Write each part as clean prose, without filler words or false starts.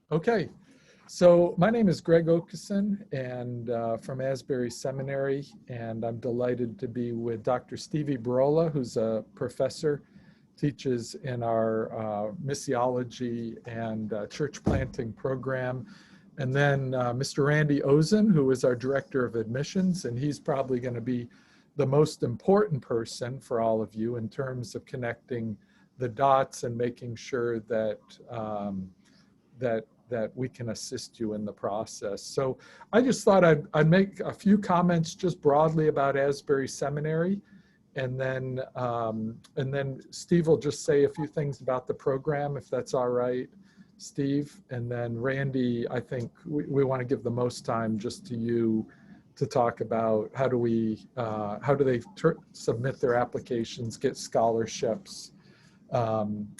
Okay, so my name is Greg Okeson and from Asbury Seminary, and I'm delighted to be with Dr. Stevie Barola, who's a professor, teaches in our missiology and church planting program. And then Mr. Randy Ozen, who is our director of admissions, and he's probably going to be the most important person for all of you in terms of connecting the dots and making sure that that we can assist you in the process. So I just thought I'd make a few comments just broadly about Asbury Seminary, and then Steve will just say a few things about the program, if that's all right, Steve. And then Randy, I think we want to give the most time just to you to talk about how do they submit their applications, get scholarships,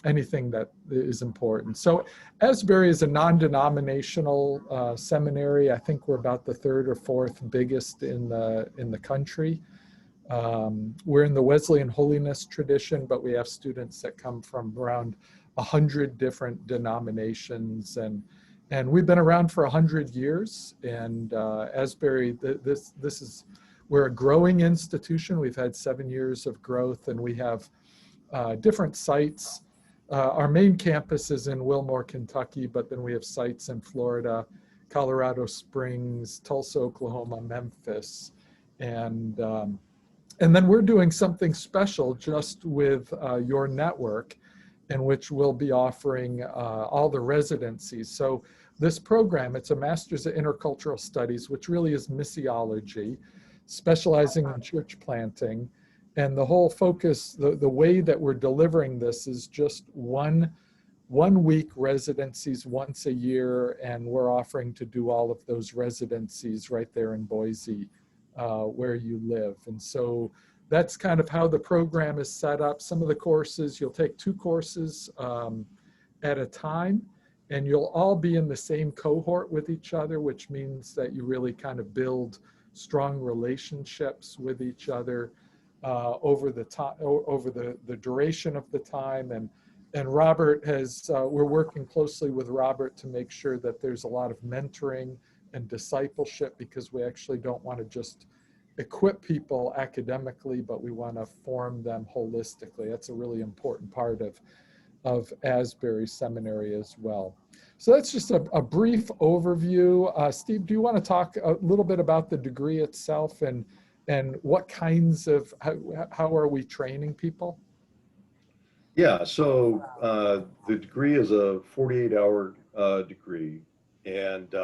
anything that is important. So Asbury is a non-denominational seminary. I think we're about the third or fourth biggest in the country. We're in the Wesleyan holiness tradition, but we have students that come from around 100 different denominations, and we've been around for 100 years. And Asbury, we're a growing institution. We've had 7 years of growth, and we have different sites. Our main campus is in Wilmore, Kentucky, but then we have sites in Florida, Colorado Springs, Tulsa, Oklahoma, Memphis, and then we're doing something special just with your network, in which we'll be offering all the residencies. So this program, it's a Master's of Intercultural Studies, which really is missiology, specializing in church planting. And the whole focus, the way that we're delivering this is just one week residencies once a year, and we're offering to do all of those residencies right there in Boise, where you live. And so that's kind of how the program is set up. Some of the courses, you'll take 2 courses at a time, and you'll all be in the same cohort with each other, which means that you really kind of build strong relationships with each other over the time, over the duration of the time. And Robert has, we're working closely with Robert to make sure that there's a lot of mentoring and discipleship, because we actually don't want to just equip people academically, but we want to form them holistically. That's a really important part of Asbury Seminary as well. So that's just a brief overview. Steve, do you want to talk a little bit about the degree itself and what kinds of, how are we training people? Yeah, so the degree is a 48-hour degree, and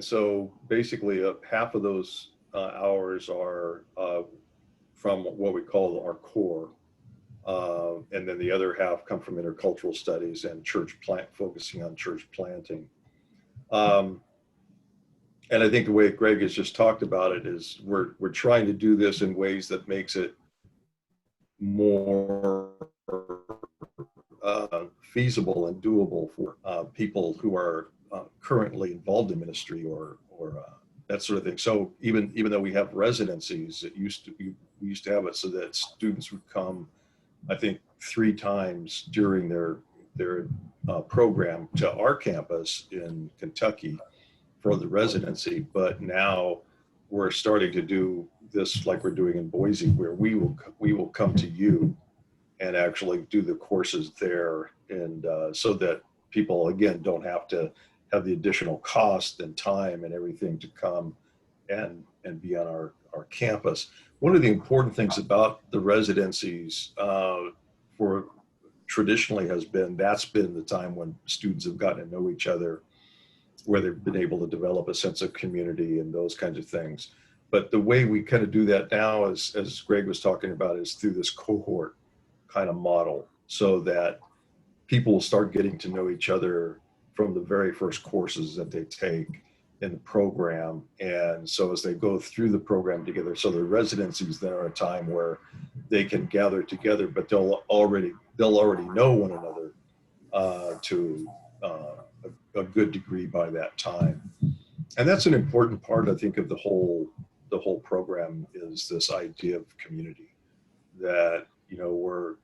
so basically half of those hours are from what we call our core, and then the other half come from intercultural studies and focusing on church planting. And I think the way Greg has just talked about it is we're trying to do this in ways that makes it more feasible and doable for people who are currently involved in ministry or that sort of thing. So even though we have residencies, we used to have it so that students would come, I think, 3 times during their program to our campus in Kentucky for the residency. But now we're starting to do this like we're doing in Boise, where we will come to you and actually do the courses there, and so that people, again, don't have to have the additional cost and time and everything to come and be on our campus. One of the important things about the residencies for traditionally has been, that's been the time when students have gotten to know each other, where they've been able to develop a sense of community and those kinds of things. But the way we kind of do that now, as Greg was talking about, is through this cohort kind of model, so that people will start getting to know each other from the very first courses that they take in the program. And so as they go through the program together, so the residencies then are a time where they can gather together, but they'll already know one another to a good degree by that time. And that's an important part, I think, of the whole program, is this idea of community, that, you know,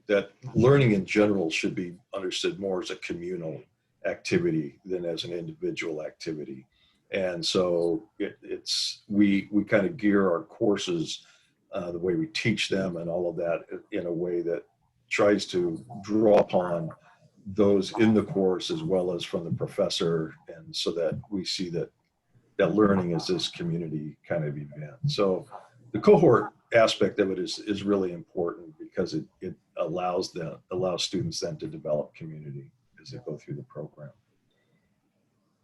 that learning in general should be understood more as a communal activity than as an individual activity. And so we kind of gear our courses, the way we teach them and all of that, in a way that tries to draw upon those in the course as well as from the professor, and so that we see that learning is this community kind of event. So the cohort aspect of it is really important, because it allows students then to develop community as they go through the program.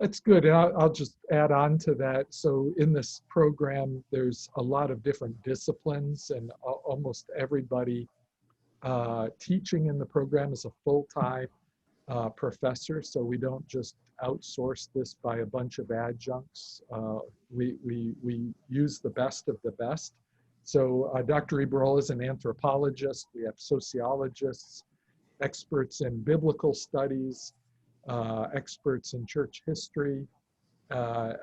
That's good. And I'll just add on to that. So in this program, there's a lot of different disciplines, and almost everybody teaching in the program is a full-time professor. So we don't just outsource this by a bunch of adjuncts. We use the best of the best. So Dr. Eberl is an anthropologist. We have sociologists, experts in biblical studies, experts in church history,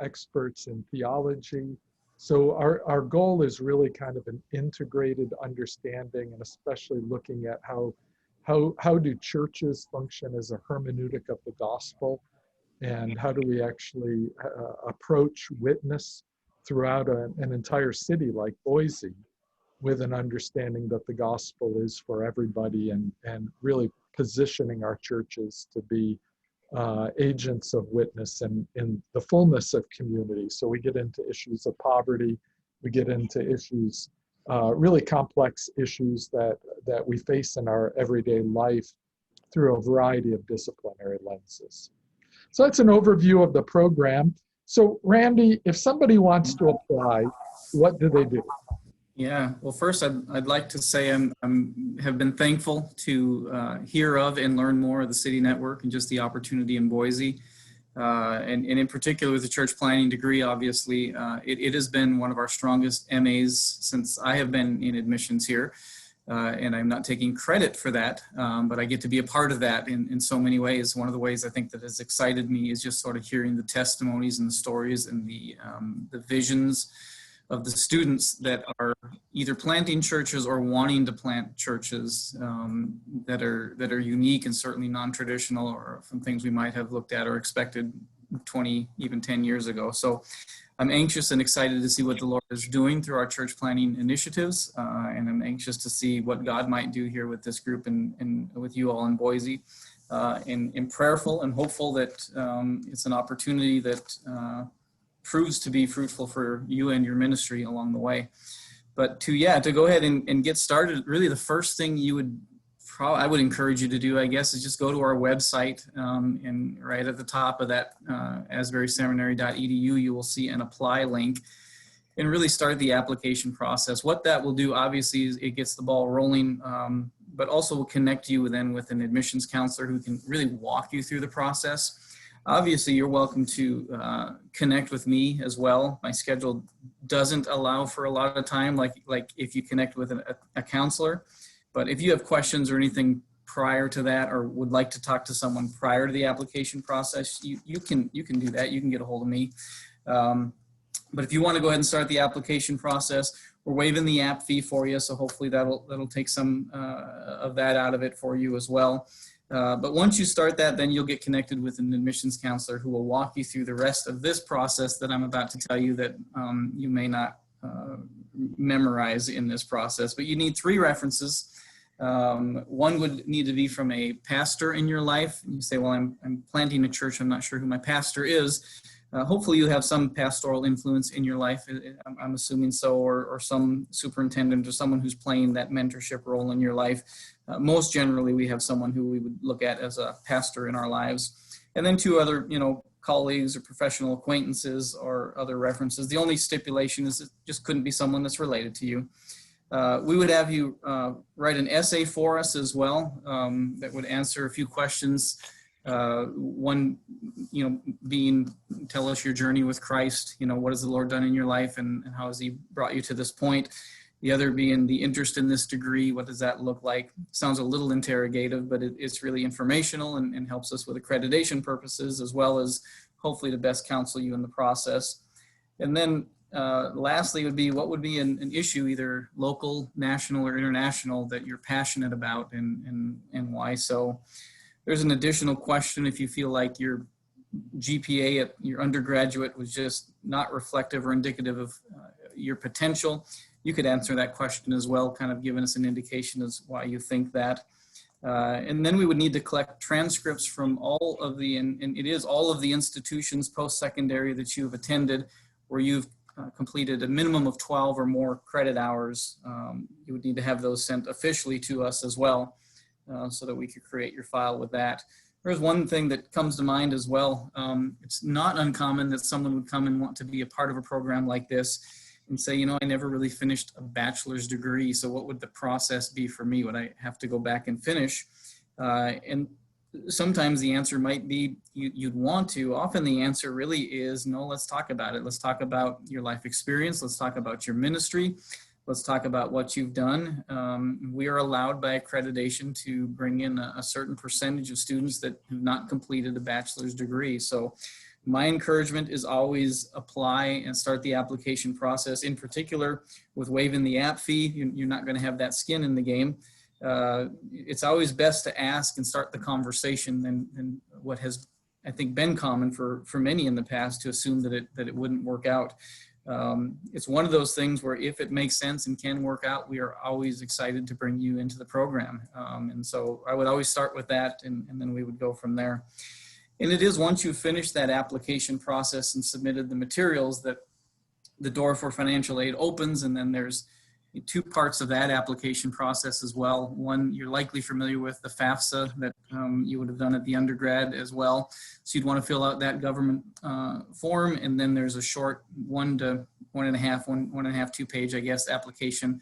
experts in theology. So our goal is really kind of an integrated understanding, and especially looking at how do churches function as a hermeneutic of the gospel, and how do we actually approach witness throughout an entire city like Boise with an understanding that the gospel is for everybody, and really positioning our churches to be agents of witness and in the fullness of community. So we get into issues of poverty, we get into issues, really complex issues that we face in our everyday life through a variety of disciplinary lenses. So that's an overview of the program. So Randy, if somebody wants to apply, what do they do? Yeah, well, first I'd like to say have been thankful to hear of and learn more of the City Network and just the opportunity in Boise. And in particular with the church planning degree, obviously, it has been one of our strongest MAs since I have been in admissions here. And I'm not taking credit for that, but I get to be a part of that in so many ways. One of the ways I think that has excited me is just sort of hearing the testimonies and the stories and the visions of the students that are either planting churches or wanting to plant churches that are unique and certainly non-traditional, or from things we might have looked at or expected 20, even 10 years ago. So I'm anxious and excited to see what the Lord is doing through our church planning initiatives, and I'm anxious to see what God might do here with this group and with you all in Boise, and prayerful and hopeful that it's an opportunity that proves to be fruitful for you and your ministry along the way. But to go ahead and get started, really the first thing I would encourage you to do, I guess, is just go to our website, and right at the top of that, asburyseminary.edu, you will see an apply link, and really start the application process. What that will do, obviously, is it gets the ball rolling, but also will connect you then with an admissions counselor who can really walk you through the process. Obviously, you're welcome to connect with me as well. My schedule doesn't allow for a lot of time, like if you connect with a counselor. But if you have questions or anything prior to that, or would like to talk to someone prior to the application process, you can do that. You can get a hold of me. But if you want to go ahead and start the application process, we're waiving the app fee for you, so hopefully that'll take some of that out of it for you as well. But once you start that, then you'll get connected with an admissions counselor who will walk you through the rest of this process that I'm about to tell you that you may not memorize in this process. But you need 3 references. One would need to be from a pastor in your life. You say, well, I'm planting a church, I'm not sure who my pastor is. Hopefully you have some pastoral influence in your life, I'm assuming so, or some superintendent or someone who's playing that mentorship role in your life. Most generally, we have someone who we would look at as a pastor in our lives. And then 2 other, colleagues or professional acquaintances or other references. The only stipulation is it just couldn't be someone that's related to you. We would have you write an essay for us as well that would answer a few questions. One, being, tell us your journey with Christ. What has the Lord done in your life, and how has he brought you to this point? The other being the interest in this degree. What does that look like? Sounds a little interrogative, but it's really informational and helps us with accreditation purposes, as well as hopefully to best counsel you in the process. And then lastly would be, what would be an issue, either local, national, or international, that you're passionate about, and why so. There's an additional question if you feel like your GPA at your undergraduate was just not reflective or indicative of your potential. You could answer that question as well, kind of giving us an indication as why you think that. And then we would need to collect transcripts from all of the, and it is all of the institutions post-secondary that you've attended where you've completed a minimum of 12 or more credit hours. You would need to have those sent officially to us as well so that we could create your file with that. There's one thing that comes to mind as well. It's not uncommon that someone would come and want to be a part of a program like this and say, you know, I never really finished a bachelor's degree, so what would the process be for me? Would I have to go back and finish? And sometimes the answer might be you'd want to. Often the answer really is, no, let's talk about it. Let's talk about your life experience. Let's talk about your ministry. Let's talk about what you've done. We are allowed by accreditation to bring in a certain percentage of students that have not completed a bachelor's degree. So my encouragement is always apply and start the application process, in particular with waiving the app fee. You're not going to have that skin in the game. It's always best to ask and start the conversation and what has, I think, been common for many in the past to assume that it wouldn't work out. It's one of those things where if it makes sense and can work out, we are always excited to bring you into the program. And so I would always start with that, and then we would go from there. And it is once you've finished that application process and submitted the materials that the door for financial aid opens, and then there's two parts of that application process as well. One, you're likely familiar with the FAFSA that you would have done at the undergrad as well. So you'd want to fill out that government form, and then there's a short 2 page, I guess, application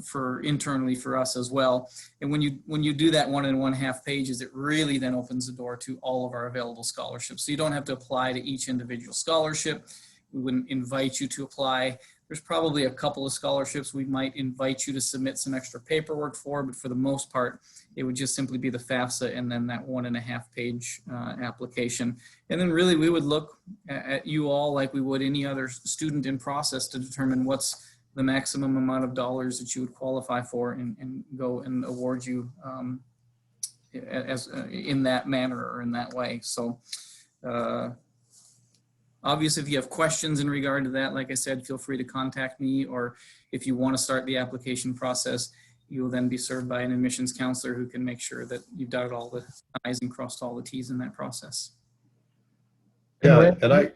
for internally for us as well. And when you do that 1.5 pages, it really then opens the door to all of our available scholarships. So you don't have to apply to each individual scholarship. We wouldn't invite you to apply. There's probably a couple of scholarships we might invite you to submit some extra paperwork for, but for the most part, it would just simply be the FAFSA and then that 1.5 page application. And then really we would look at you all like we would any other student in process to determine what's the maximum amount of dollars that you would qualify for and go and award you in that manner or in that way. So obviously, if you have questions in regard to that, like I said, feel free to contact me, or if you want to start the application process, you will then be served by an admissions counselor who can make sure that you've dotted all the I's and crossed all the T's in that process. Yeah, and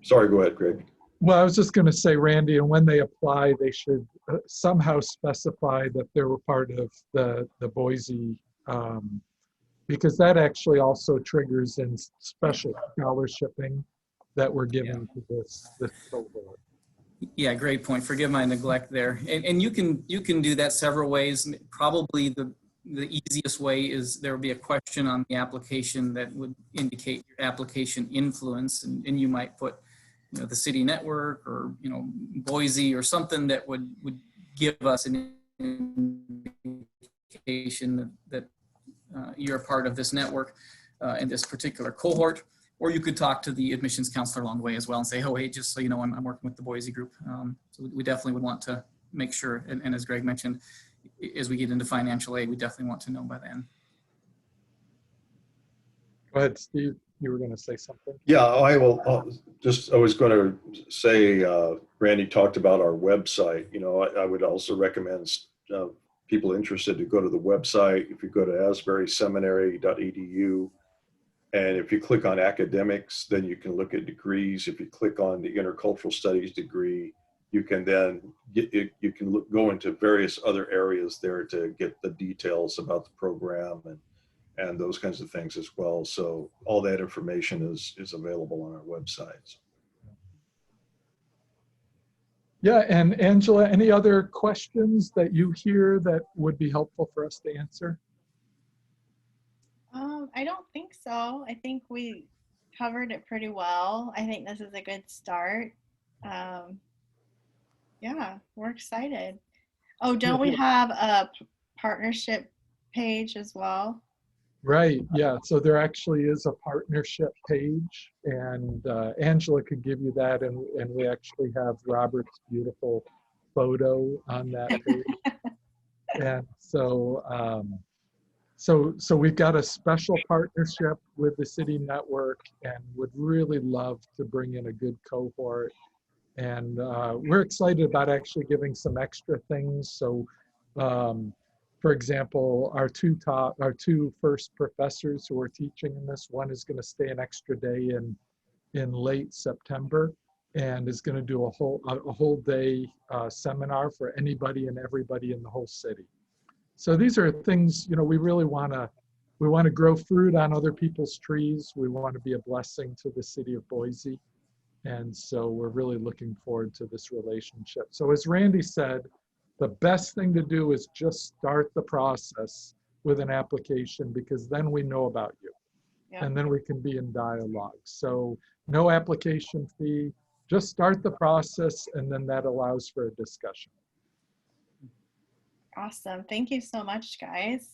sorry, go ahead, Greg. Well, I was just going to say, Randy, and when they apply, they should somehow specify that they were part of the Boise, because that actually also triggers in special scholarshiping that we're giving to this cohort. Yeah, great point. Forgive my neglect there. And you can do that several ways. Probably the easiest way is there will be a question on the application that would indicate your application influence, and you might put, you know, the city network or, you know, Boise or something that would give us an indication that you're a part of this network in this particular cohort. Or you could talk to the admissions counselor along the way as well and say, oh, hey, just so you know, I'm working with the Boise group. So we definitely would want to make sure, and as Greg mentioned, as we get into financial aid, we definitely want to know by then. Go ahead, Steve. You were going to say something? Yeah, I will. I was going to say, Randy talked about our website. You know, I would also recommend people interested to go to the website. If you go to asburyseminary.edu, and if you click on academics, then you can look at degrees. If you click on the intercultural studies degree, you can then go into various other areas there to get the details about the program and those kinds of things as well. So all that information is available on our website. Yeah, and Angela, any other questions that you hear that would be helpful for us to answer? I don't think so. I think we covered it pretty well. I think this is a good start. Yeah, we're excited. Oh, don't we have a partnership page as well? Right, yeah, so there actually is a partnership page, and Angela could give you that, and we actually have Robert's beautiful photo on that page. And so So we've got a special partnership with the City Network and would really love to bring in a good cohort. And we're excited about actually giving some extra things. So, for example, our two first professors who are teaching in this, one is going to stay an extra day in late September and is going to do a whole day seminar for anybody and everybody in the whole city. So these are things, you know, we really want to grow fruit on other people's trees. We want to be a blessing to the city of Boise. And so we're really looking forward to this relationship. So as Randy said, the best thing to do is just start the process with an application, because then we know about you. Yeah. And then we can be in dialogue. So no application fee, just start the process, and then that allows for a discussion. Awesome. Thank you so much, guys.